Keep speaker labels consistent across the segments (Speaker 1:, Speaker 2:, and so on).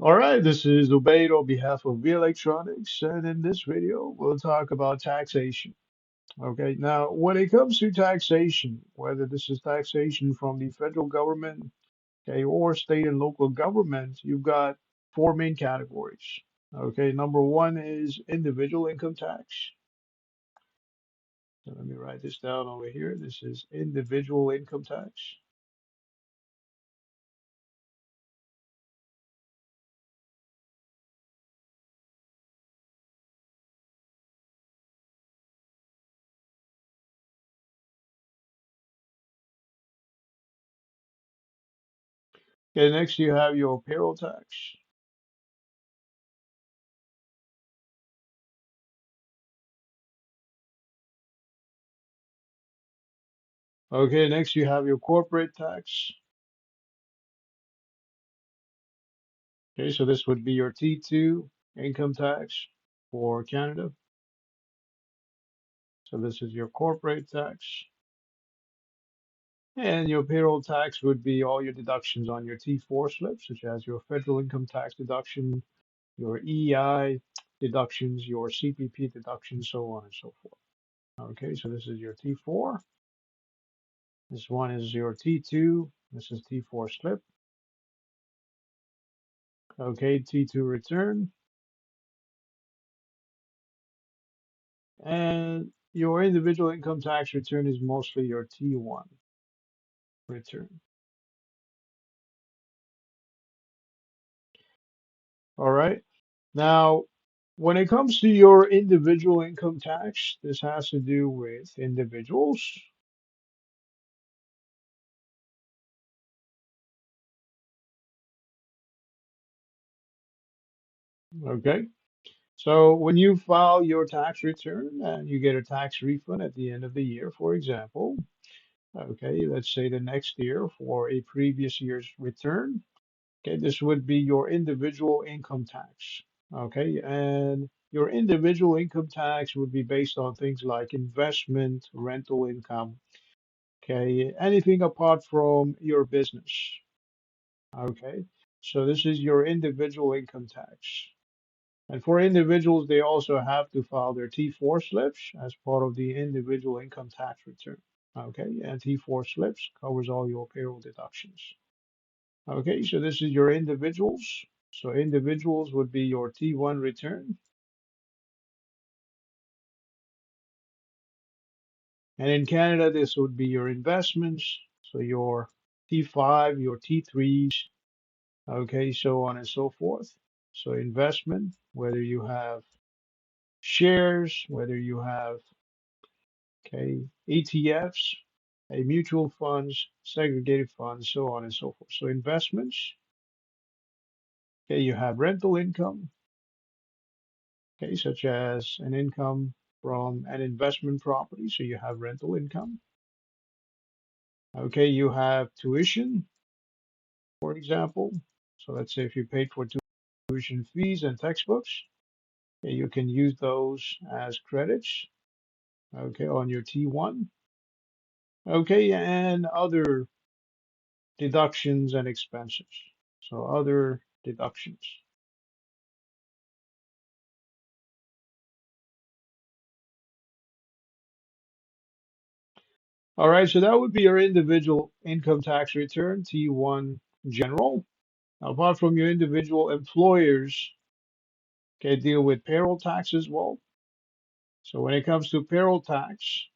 Speaker 1: All right, this is Ubaid on behalf of V Electronics, and in this video, we'll talk about taxation. Okay, now when it comes to taxation, whether this is taxation from the federal government, okay, or state and local government, you've got four main categories. Okay, number one is individual income tax. So let me write this down over here. This is individual income tax. Okay, next you have your payroll tax. Okay, next you have your corporate tax. Okay, so this would be your T2 income tax for Canada. So this is your corporate tax. And your payroll tax would be all your deductions on your T4 slip, such as your federal income tax deduction, your EI deductions, your CPP deductions, so on and so forth. Okay, so this is your T4. This one is your T2. This is T4 slip. Okay, T2 return. And your individual income tax return is mostly your T1 return. All right. Now, when it comes to your individual income tax, this has to do with individuals. Okay. So when you file your tax return and you get a tax refund at the end of the year, for example, okay, let's say the next year for a previous year's return, okay, this would be your individual income tax. Okay. And your individual income tax would be based on things like investment, rental income. Okay, anything apart from your business. Okay, so this is your individual income tax. And for individuals, they also have to file their T4 slips as part of the individual income tax return. Okay, and T4 slips covers all your payroll deductions. Okay, so this is your individuals. So individuals would be your T1 return. And in Canada, this would be your investments. So your T5, your T3s, okay, so on and so forth. So investment, whether you have shares, whether you have, okay, ETFs, a mutual funds, segregated funds, so on and so forth. So investments, okay, you have rental income, okay, such as an income from an investment property. So you have rental income. Okay, you have tuition, for example. So let's say if you paid for tuition fees and textbooks, okay, you can use those as credits, okay, on your T1. Okay, and other deductions and expenses. So other deductions. All right, so that would be your individual income tax return, T1 general. Now, apart from your individual employers, can deal with payroll tax as well. So when it comes to payroll tax,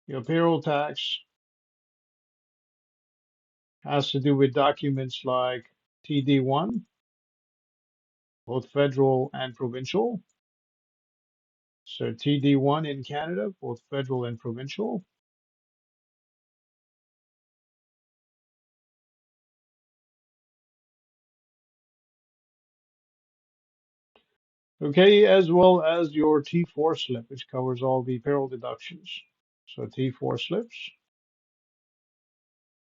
Speaker 1: your payroll tax has to do with documents like TD1, both federal and provincial. So TD1 in Canada, both federal and provincial. Okay, as well as your T4 slip, which covers all the payroll deductions. So T4 slips,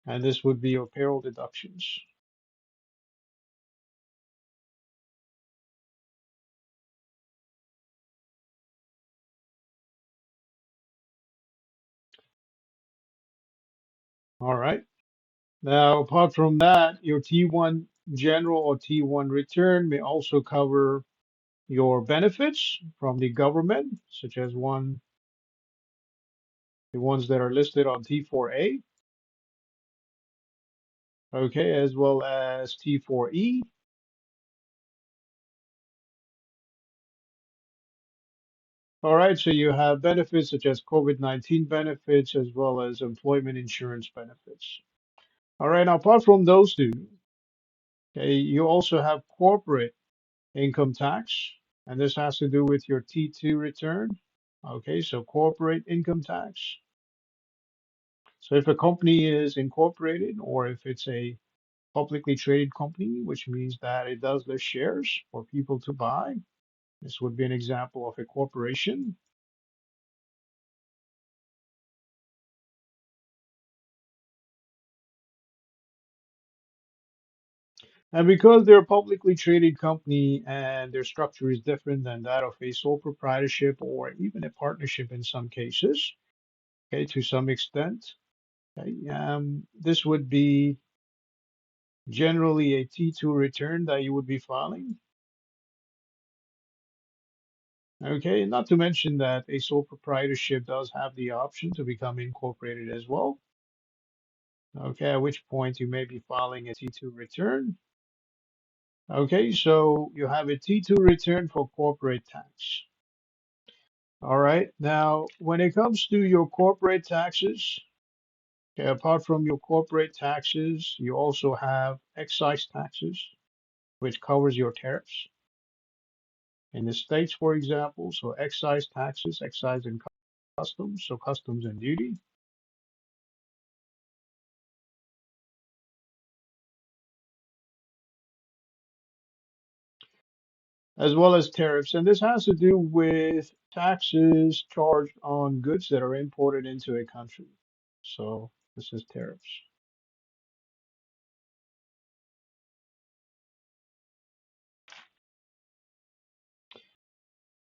Speaker 1: and this would be your payroll deductions. All right. Now, apart from that, your T1 general or T1 return may also cover your benefits from the government, such as the ones that are listed on T4A, okay, as well as T4E. All right, so you have benefits such as COVID-19 benefits as well as employment insurance benefits. All right, now apart from those two, okay, you also have corporate income tax, and this has to do with your T2 return. Okay, so corporate income tax. So if a company is incorporated or if it's a publicly traded company, which means that it does list shares for people to buy, this would be an example of a corporation. And because they're a publicly traded company and their structure is different than that of a sole proprietorship or even a partnership in some cases, okay, to some extent, okay, this would be generally a T2 return that you would be filing. Okay, not to mention that a sole proprietorship does have the option to become incorporated as well. Okay, at which point you may be filing a T2 return. Okay, so you have a T2 return for corporate tax. All right, now when it comes to your corporate taxes, okay, apart from your corporate taxes, you also have excise taxes, which covers your tariffs. In the States, for example, so excise taxes, excise and customs, so customs and duty, as well as tariffs. And this has to do with taxes charged on goods that are imported into a country. So this is tariffs.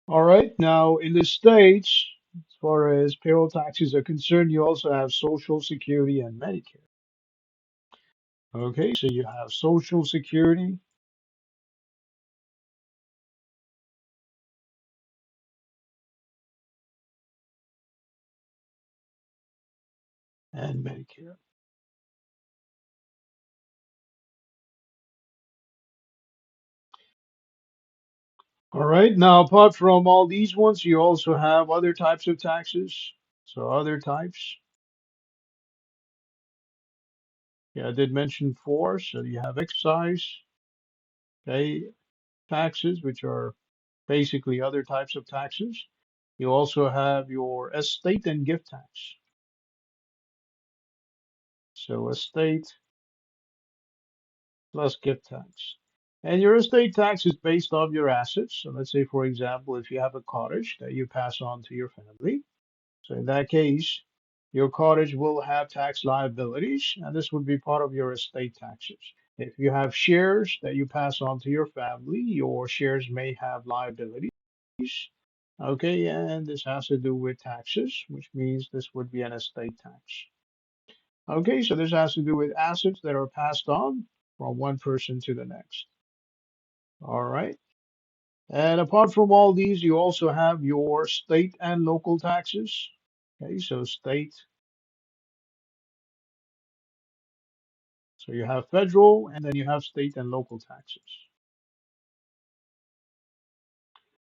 Speaker 1: All right, now in the States, as far as payroll taxes are concerned, you also have Social Security and Medicare. Okay, so you have Social Security and Medicare. All right. Now, apart from all these ones, you also have other types of taxes. So other types. Yeah, I did mention four. So you have excise, okay, taxes, which are basically other types of taxes. You also have your estate and gift tax. So estate plus gift tax. And your estate tax is based off your assets. So let's say, for example, if you have a cottage that you pass on to your family, so in that case, your cottage will have tax liabilities, and this would be part of your estate taxes. If you have shares that you pass on to your family, your shares may have liabilities. Okay, and this has to do with taxes, which means this would be an estate tax. Okay, so this has to do with assets that are passed on from one person to the next. All right. And apart from all these, you also have your state and local taxes. Okay, so state. So you have federal and then you have state and local taxes.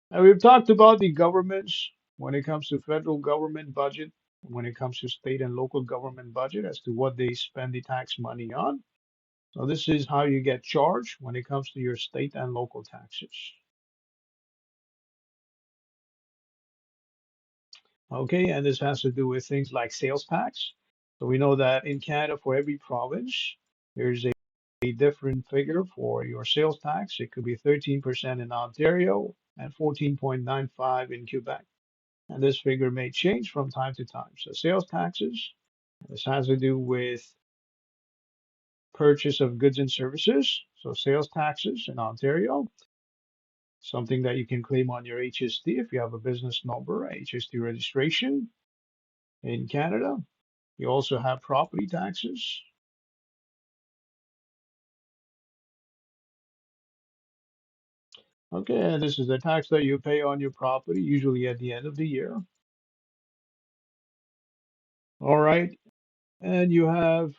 Speaker 1: And we've talked about the governments when it comes to federal government budget, when it comes to state and local government budget as to what they spend the tax money on. So this is how you get charged when it comes to your state and local taxes. Okay, and this has to do with things like sales tax. So we know that in Canada, for every province, there's a different figure for your sales tax. It could be 13% in Ontario and 14.95 in Quebec. And this figure may change from time to time. So sales taxes, this has to do with purchase of goods and services. So sales taxes in Ontario, something that you can claim on your HST if you have a business number, HST registration. In Canada, you also have property taxes. Okay, and this is the tax that you pay on your property, usually at the end of the year. All right, and you have,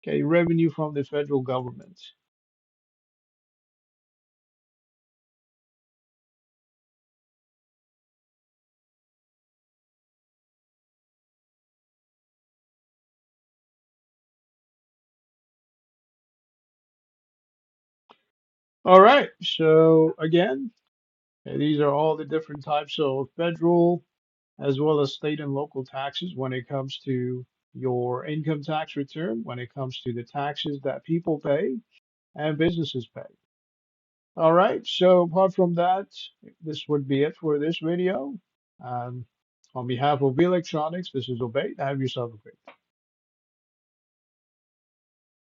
Speaker 1: okay, revenue from the federal government. All right, so again, these are all the different types of federal as well as state and local taxes when it comes to your income tax return, when it comes to the taxes that people pay and businesses pay. All right, so apart from that, this would be it for this video. Um, on behalf of V Electronics, this is Obey. Have yourself a great